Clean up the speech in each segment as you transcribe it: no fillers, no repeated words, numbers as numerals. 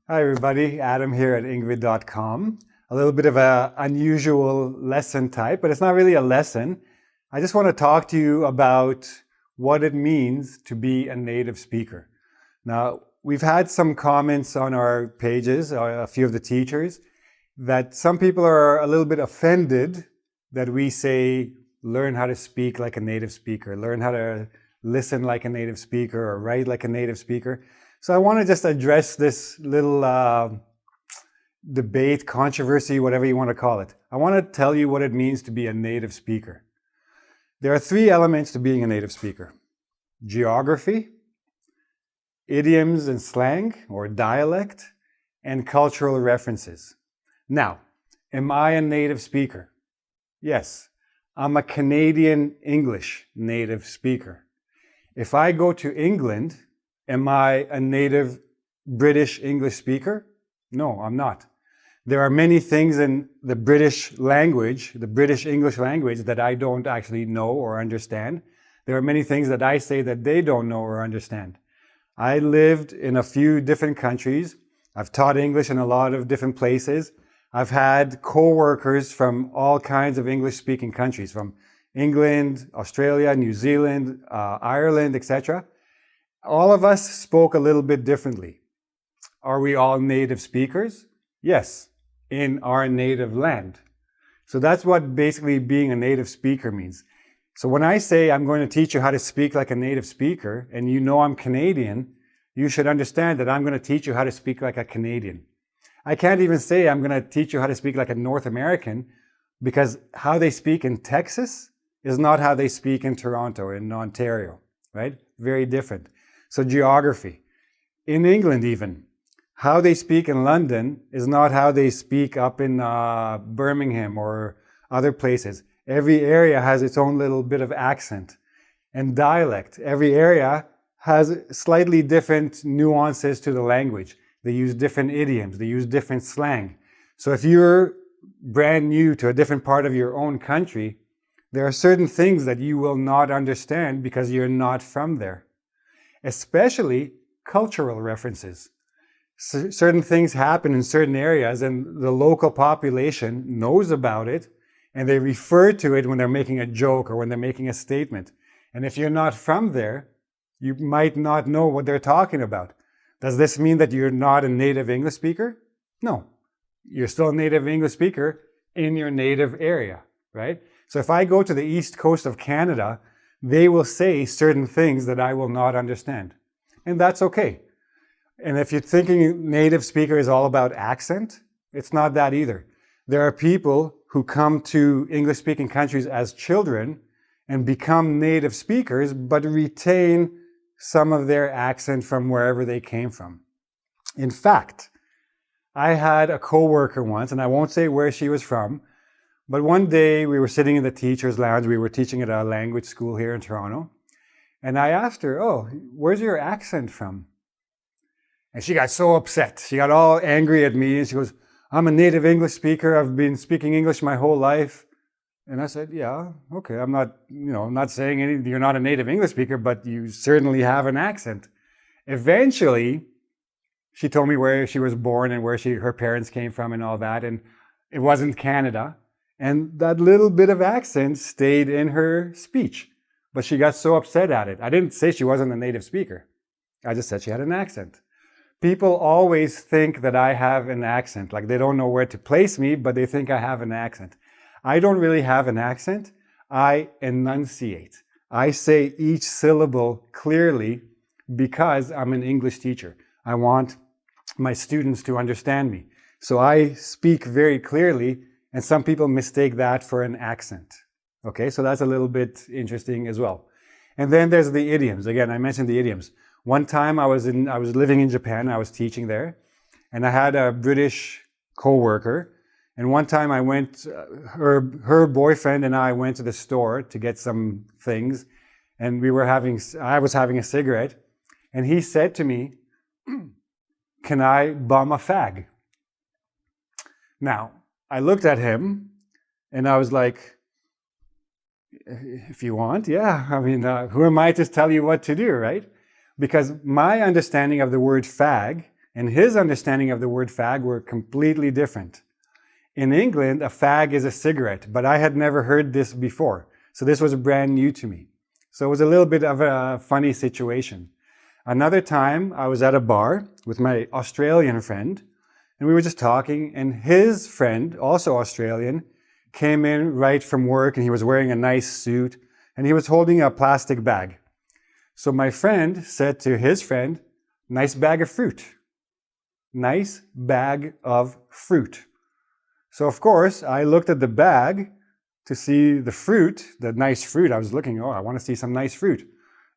Hi everybody, Adam here at engVid.com. A little bit of an unusual lesson type, but it's not really a lesson. I just want to talk to you about what it means to be a native speaker. Now, we've had some comments on our pages, a few of the teachers, that some people are a little bit offended that we say, learn how to speak like a native speaker, learn how to listen like a native speaker or write like a native speaker. So I want to just address this little debate, controversy, whatever you want to call it. I want to tell you what it means to be a native speaker. There are three elements to being a native speaker: geography, idioms and slang or dialect, and cultural references. Now, am I a native speaker? Yes, I'm a Canadian English native speaker. If I go to England, am I a native British English speaker? No, I'm not. There are many things in the British language, the British English language, that I don't actually know or understand. There are many things that I say that they don't know or understand. I lived in a few different countries. I've taught English in a lot of different places. I've had co-workers from all kinds of English-speaking countries, from England, Australia, New Zealand, Ireland, etc. All of us spoke a little bit differently. Are we all native speakers? Yes, in our native land. So that's what basically being a native speaker means. So when I say I'm going to teach you how to speak like a native speaker, and you know I'm Canadian, you should understand that I'm going to teach you how to speak like a Canadian. I can't even say I'm going to teach you how to speak like a North American, because how they speak in Texas is not how they speak in Toronto, in Ontario, right? Very different. So geography. In England even, how they speak in London is not how they speak up in Birmingham or other places. Every area has its own little bit of accent. And dialect. Every area has slightly different nuances to the language. They use different idioms. They use different slang. So if you're brand new to a different part of your own country, there are certain things that you will not understand because you're not from there. Especially cultural references. Certain things happen in certain areas and the local population knows about it and they refer to it when they're making a joke or when they're making a statement. And if you're not from there, you might not know what they're talking about. Does this mean that you're not a native English speaker? No. You're still a native English speaker in your native area, right? So if I go to the east coast of Canada, they will say certain things that I will not understand. And that's okay. And if you're thinking native speaker is all about accent, it's not that either. There are people who come to English-speaking countries as children and become native speakers, but retain some of their accent from wherever they came from. In fact, I had a coworker once, and I won't say where she was from, but one day we were sitting in the teacher's lounge. We were teaching at a language school here in Toronto. And I asked her, "Oh, where's your accent from?" And she got so upset. She got all angry at me. And she goes, "I'm a native English speaker. I've been speaking English my whole life." And I said, "Yeah, okay. I'm not saying you're not a native English speaker, but you certainly have an accent." Eventually, she told me where she was born and where her parents came from and all that. And it wasn't Canada. And that little bit of accent stayed in her speech. But she got so upset at it. I didn't say she wasn't a native speaker. I just said she had an accent. People always think that I have an accent. Like they don't know where to place me, but they think I have an accent. I don't really have an accent. I enunciate. I say each syllable clearly because I'm an English teacher. I want my students to understand me. So I speak very clearly, and some people mistake that for an accent. Okay, so that's a little bit interesting as well. And then there's the idioms. Again, I mentioned the idioms. One time I was living in Japan, I was teaching there, and I had a British co-worker. And one time I went, her boyfriend and I went to the store to get some things, and I was having a cigarette, and he said to me, "Can I bum a fag?" Now, I looked at him, and I was like, "If you want, yeah. I mean, who am I to tell you what to do, right?" Because my understanding of the word fag and his understanding of the word fag were completely different. In England, a fag is a cigarette, but I had never heard this before. So this was brand new to me. So it was a little bit of a funny situation. Another time, I was at a bar with my Australian friend, and we were just talking, and his friend, also Australian, came in right from work, and he was wearing a nice suit, and he was holding a plastic bag. So my friend said to his friend, "Nice bag of fruit." Nice bag of fruit. So of course, I looked at the bag to see the fruit, the nice fruit. I was looking, I want to see some nice fruit.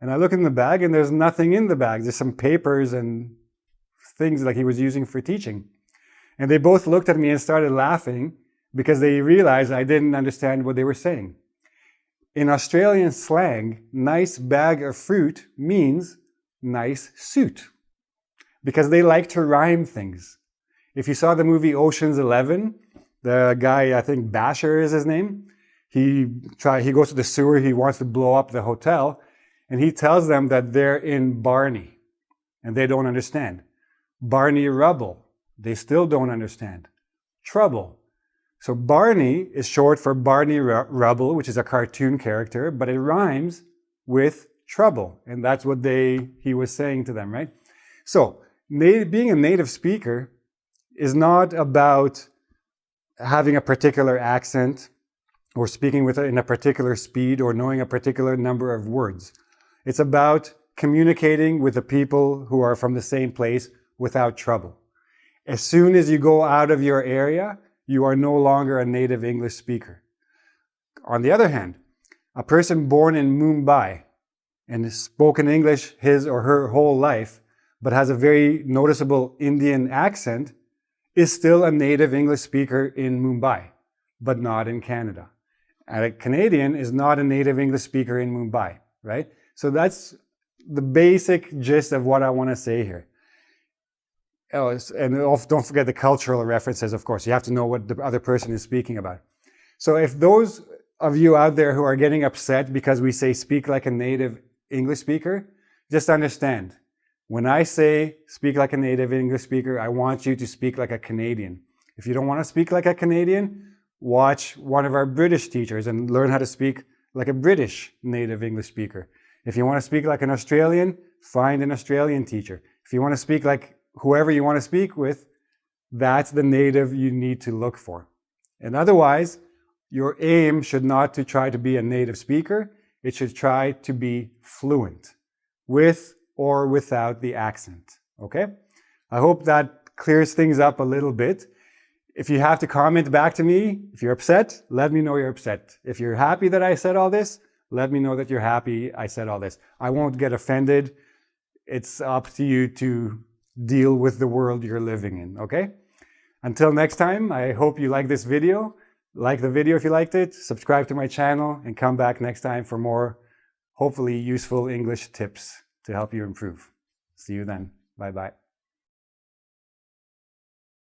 And I look in the bag and there's nothing in the bag. There's some papers and things like he was using for teaching. And they both looked at me and started laughing because they realized I didn't understand what they were saying. In Australian slang, nice bag of fruit means nice suit, because they like to rhyme things. If you saw the movie Ocean's 11, the guy, I think Basher is his name, he goes to the sewer, he wants to blow up the hotel, and he tells them that they're in Barney, and they don't understand. Barney Rubble, they still don't understand. Trouble. So Barney is short for Barney Rubble, which is a cartoon character, but it rhymes with trouble, and that's what he was saying to them, right? So being a native speaker is not about having a particular accent or speaking in a particular speed or knowing a particular number of words. It's about communicating with the people who are from the same place without trouble. As soon as you go out of your area, you are no longer a native English speaker. On the other hand, a person born in Mumbai and has spoken English his or her whole life, but has a very noticeable Indian accent, is still a native English speaker in Mumbai, but not in Canada. And a Canadian is not a native English speaker in Mumbai, right? So that's the basic gist of what I want to say here. And don't forget the cultural references, of course. You have to know what the other person is speaking about. So if those of you out there who are getting upset because we say speak like a native English speaker, just understand. When I say speak like a native English speaker, I want you to speak like a Canadian. If you don't want to speak like a Canadian, watch one of our British teachers and learn how to speak like a British native English speaker. If you want to speak like an Australian, find an Australian teacher. If you want to speak like whoever you want to speak with, that's the native you need to look for. And otherwise, your aim should not to try to be a native speaker. It should try to be fluent with or without the accent, okay? I hope that clears things up a little bit. If you have to comment back to me, if you're upset, let me know you're upset. If you're happy that I said all this, let me know that you're happy I said all this. I won't get offended. It's up to you to deal with the world you're living in, okay? Until next time, I hope you like this video. Like the video if you liked it, subscribe to my channel, and come back next time for more, hopefully, useful English tips to help you improve. See you then. Bye-bye.